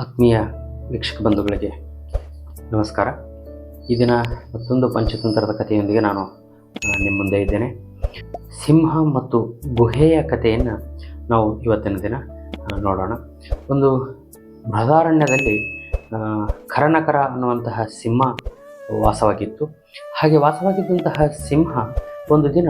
ಆತ್ಮೀಯ ವೀಕ್ಷಕ ಬಂಧುಗಳಿಗೆ ನಮಸ್ಕಾರ. ಈ ದಿನ ಮತ್ತೊಂದು ಪಂಚತಂತ್ರದ ಕಥೆಯೊಂದಿಗೆ ನಾನು ನಿಮ್ಮ ಮುಂದೆ ಇದ್ದೇನೆ. ಸಿಂಹ ಮತ್ತು ಗುಹೆಯ ಕಥೆಯನ್ನು ನಾವು ಇವತ್ತಿನ ದಿನ ನೋಡೋಣ. ಒಂದು ಬೃಹದಾರಣ್ಯದಲ್ಲಿ ಖರನಕರ ಅನ್ನುವಂತಹ ಸಿಂಹ ವಾಸವಾಗಿತ್ತು. ಹಾಗೆ ವಾಸವಾಗಿದ್ದಂತಹ ಸಿಂಹ ಒಂದು ದಿನ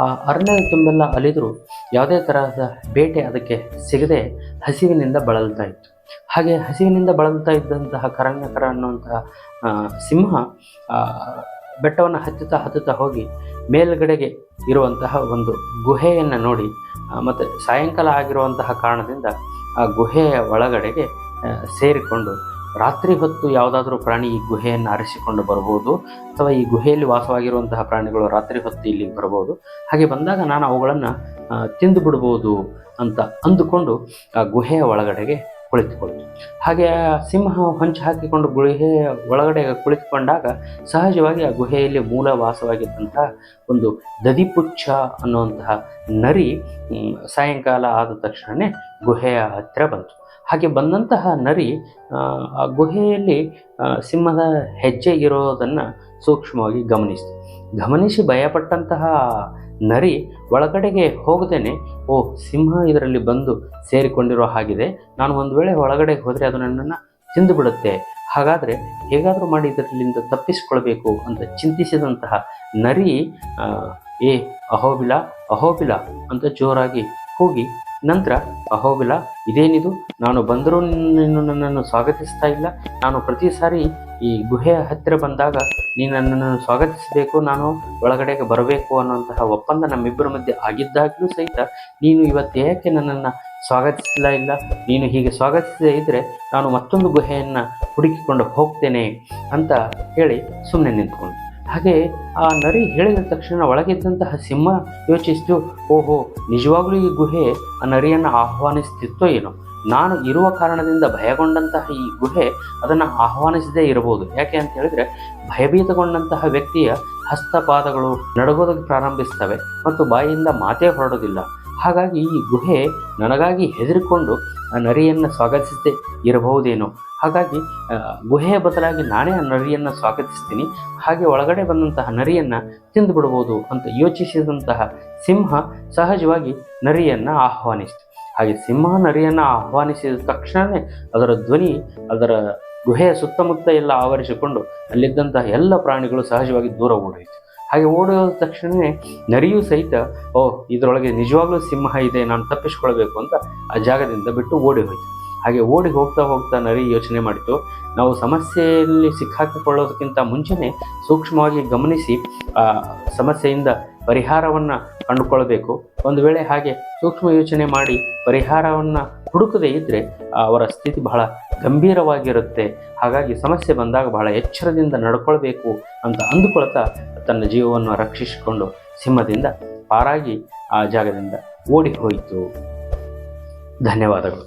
ಆ ಅರಣ್ಯದ ತುಂಬೆಲ್ಲ ಅಲಿದರೂ ಯಾವುದೇ ತರಹದ ಬೇಟೆ ಅದಕ್ಕೆ ಸಿಗದೆ ಹಸಿವಿನಿಂದ ಬಳಲ್ತಾ ಇತ್ತು. ಹಾಗೆ ಹಸಿವಿನಿಂದ ಬಳಲ್ತಾ ಇದ್ದಂತಹ ಖರನಕರ ಅನ್ನುವಂತಹ ಸಿಂಹ ಬೆಟ್ಟವನ್ನು ಹತ್ತುತ್ತಾ ಹೋಗಿ ಮೇಲ್ಗಡೆಗೆ ಇರುವಂತಹ ಒಂದು ಗುಹೆಯನ್ನು ನೋಡಿ ಮತ್ತು ಸಾಯಂಕಾಲ ಆಗಿರುವಂತಹ ಕಾರಣದಿಂದ ಆ ಗುಹೆಯ ಒಳಗಡೆಗೆ ಸೇರಿಕೊಂಡು ರಾತ್ರಿ ಹೊತ್ತು ಯಾವುದಾದ್ರೂ ಪ್ರಾಣಿ ಈ ಗುಹೆಯನ್ನು ಆರಿಸಿಕೊಂಡು ಬರ್ಬೋದು, ಅಥವಾ ಈ ಗುಹೆಯಲ್ಲಿ ವಾಸವಾಗಿರುವಂತಹ ಪ್ರಾಣಿಗಳು ರಾತ್ರಿ ಹೊತ್ತು ಇಲ್ಲಿಗೆ ಬರ್ಬೋದು. ಹಾಗೆ ಬಂದಾಗ ನಾನು ಅವುಗಳನ್ನು ತಿಂದು ಬಿಡ್ಬೋದು ಅಂತ ಅಂದುಕೊಂಡು ಆ ಗುಹೆಯ ಒಳಗಡೆಗೆ ಕುಳಿತುಕೊಳ್ತು. ಹಾಗೆ ಸಿಂಹ ಹೊಂಚು ಹಾಕಿಕೊಂಡು ಗುಹೆಯ ಒಳಗಡೆ ಕುಳಿತುಕೊಂಡಾಗ ಸಹಜವಾಗಿ ಆ ಗುಹೆಯಲ್ಲಿ ಮೂಲ ವಾಸವಾಗಿದ್ದಂತಹ ಒಂದು ದದಿಪುಚ್ಛ ಅನ್ನುವಂತಹ ನರಿ ಸಾಯಂಕಾಲ ಆದ ತಕ್ಷಣವೇ ಗುಹೆಯ ಹತ್ತಿರ ಬಂತು. ಹಾಗೆ ಬಂದಂತಹ ನರಿ ಆ ಗುಹೆಯಲ್ಲಿ ಸಿಂಹದ ಹೆಜ್ಜೆ ಇರೋದನ್ನು ಸೂಕ್ಷ್ಮವಾಗಿ ಗಮನಿಸಿ ಭಯಪಟ್ಟಂತಹ ನರಿ ಒಳಗಡೆಗೆ ಹೋಗದೇನೆ, ಓ, ಸಿಂಹ ಇದರಲ್ಲಿ ಬಂದು ಸೇರಿಕೊಂಡಿರೋ ಹಾಗಿದೆ, ನಾನು ಒಂದು ವೇಳೆ ಒಳಗಡೆ ಹೋದರೆ ಅದು ನನ್ನನ್ನು ತಿಂದು ಬಿಡುತ್ತೆ, ಹಾಗಾದರೆ ಹೇಗಾದರೂ ಮಾಡಿ ಇದರಲ್ಲಿಂದ ತಪ್ಪಿಸಿಕೊಳ್ಬೇಕು ಅಂತ ಚಿಂತಿಸಿದಂತಹ ನರಿ ಅಹೋಬಿಲ ಅಹೋಬಿಲ ಅಂತ ಜೋರಾಗಿ ಕೂಗಿ, ನಂತರ ಅಹೋಬಿಲ, ಇದೇನಿದು, ನಾನು ಬಂದರೂ ನೀನು ನನ್ನನ್ನು ಸ್ವಾಗತಿಸ್ತಾ ಇಲ್ಲ, ನಾನು ಪ್ರತಿ ಸಾರಿ ಈ ಗುಹೆಯ ಹತ್ತಿರ ಬಂದಾಗ ನೀನು ನನ್ನನ್ನು ಸ್ವಾಗತಿಸಬೇಕು, ನಾನು ಒಳಗಡೆಗೆ ಬರಬೇಕು ಅನ್ನುವಂತಹ ಒಪ್ಪಂದ ನಮ್ಮಿಬ್ಬರ ಮಧ್ಯೆ ಆಗಿದ್ದಾಗಲೂ ಸಹಿತ ನೀನು ಇವತ್ತು ಏಕೆ ನನ್ನನ್ನು ಸ್ವಾಗತಿಸಲ್ಲ ಇಲ್ಲ, ನೀನು ಹೀಗೆ ಸ್ವಾಗತಿಸದೇ ಇದ್ದರೆ ನಾನು ಮತ್ತೊಂದು ಗುಹೆಯನ್ನು ಹುಡುಕಿಕೊಂಡು ಹೋಗ್ತೇನೆ ಅಂತ ಹೇಳಿ ಸುಮ್ಮನೆ ನಿಂತ್ಕೊಂಡು. ಹಾಗೆ ಆ ನರಿ ಹೇಳಿದ ತಕ್ಷಣ ಒಳಗಿದ್ದಂತಹ ಸಿಂಹ ಯೋಚಿಸಿತು, ಓಹೋ, ನಿಜವಾಗ್ಲೂ ಈ ಗುಹೆ ಆ ನರಿಯನ್ನು ಆಹ್ವಾನಿಸ್ತಿತ್ತೋ ಏನೋ, ನಾನು ಇರುವ ಕಾರಣದಿಂದ ಭಯಗೊಂಡಂತಹ ಈ ಗುಹೆ ಅದನ್ನು ಆಹ್ವಾನಿಸದೇ ಇರಬಹುದು. ಯಾಕೆ ಅಂತ ಹೇಳಿದರೆ, ಭಯಭೀತಗೊಂಡಂತಹ ವ್ಯಕ್ತಿಯ ಹಸ್ತಪಾದಗಳು ನಡಗೋದಕ್ಕೆ ಪ್ರಾರಂಭಿಸ್ತವೆ ಮತ್ತು ಬಾಯಿಯಿಂದ ಮಾತೇ ಹೊರಡೋದಿಲ್ಲ. ಹಾಗಾಗಿ ಈ ಗುಹೆ ನನಗಾಗಿ ಹೆದರಿಕೊಂಡು ಆ ನರಿಯನ್ನು ಸ್ವಾಗತಿಸದೇ ಇರಬಹುದೇನೋ, ಹಾಗಾಗಿ ಗುಹೆಯ ಬದಲಾಗಿ ನಾನೇ ಆ ನರಿಯನ್ನು ಸ್ವಾಗತಿಸ್ತೀನಿ, ಹಾಗೆ ಒಳಗಡೆ ಬಂದಂತಹ ನರಿಯನ್ನು ತಿಂದು ಬಿಡ್ಬೋದು ಅಂತ ಯೋಚಿಸಿದಂತಹ ಸಿಂಹ ಸಹಜವಾಗಿ ನರಿಯನ್ನು ಆಹ್ವಾನಿಸಿತು. ಹಾಗೆ ಸಿಂಹ ನರಿಯನ್ನು ಆಹ್ವಾನಿಸಿದ ತಕ್ಷಣವೇ ಅದರ ಧ್ವನಿ ಅದರ ಗುಹೆಯ ಸುತ್ತಮುತ್ತ ಎಲ್ಲ ಆವರಿಸಿಕೊಂಡು ಅಲ್ಲಿದ್ದಂತಹ ಎಲ್ಲ ಪ್ರಾಣಿಗಳು ಸಹಜವಾಗಿ ದೂರ ಓಡೋಯಿತು. ಹಾಗೆ ಓಡೋದ ತಕ್ಷಣವೇ ನರಿಯೂ ಸಹಿತ, ಇದರೊಳಗೆ ನಿಜವಾಗ್ಲೂ ಸಿಂಹ ಇದೆ, ನಾನು ತಪ್ಪಿಸ್ಕೊಳ್ಬೇಕು ಅಂತ ಆ ಜಾಗದಿಂದ ಬಿಟ್ಟು ಓಡಿ ಹೋಯಿತು. ಹಾಗೆ ಓಡಿ ಹೋಗ್ತಾ ನರಿ ಯೋಚನೆ ಮಾಡಿತು, ನಾವು ಸಮಸ್ಯೆಯಲ್ಲಿ ಸಿಕ್ಕಾಕಿಕೊಳ್ಳೋದಕ್ಕಿಂತ ಮುಂಚೆನೇ ಸೂಕ್ಷ್ಮವಾಗಿ ಗಮನಿಸಿ ಆ ಸಮಸ್ಯೆಯಿಂದ ಪರಿಹಾರವನ್ನು ಕಂಡುಕೊಳ್ಬೇಕು. ಒಂದು ವೇಳೆ ಹಾಗೆ ಸೂಕ್ಷ್ಮ ಯೋಚನೆ ಮಾಡಿ ಪರಿಹಾರವನ್ನು ಹುಡುಕದೇ ಇದ್ದರೆ ಅವರ ಸ್ಥಿತಿ ಬಹಳ ಗಂಭೀರವಾಗಿರುತ್ತೆ. ಹಾಗಾಗಿ ಸಮಸ್ಯೆ ಬಂದಾಗ ಬಹಳ ಎಚ್ಚರದಿಂದ ನಡ್ಕೊಳ್ಬೇಕು ಅಂತ ಅಂದುಕೊಳ್ತಾ ತನ್ನ ಜೀವವನ್ನು ರಕ್ಷಿಸಿಕೊಂಡು ಸಿಂಹದಿಂದ ಪಾರಾಗಿ ಆ ಜಾಗದಿಂದ ಓಡಿ ಹೋಯಿತು. ಧನ್ಯವಾದಗಳು.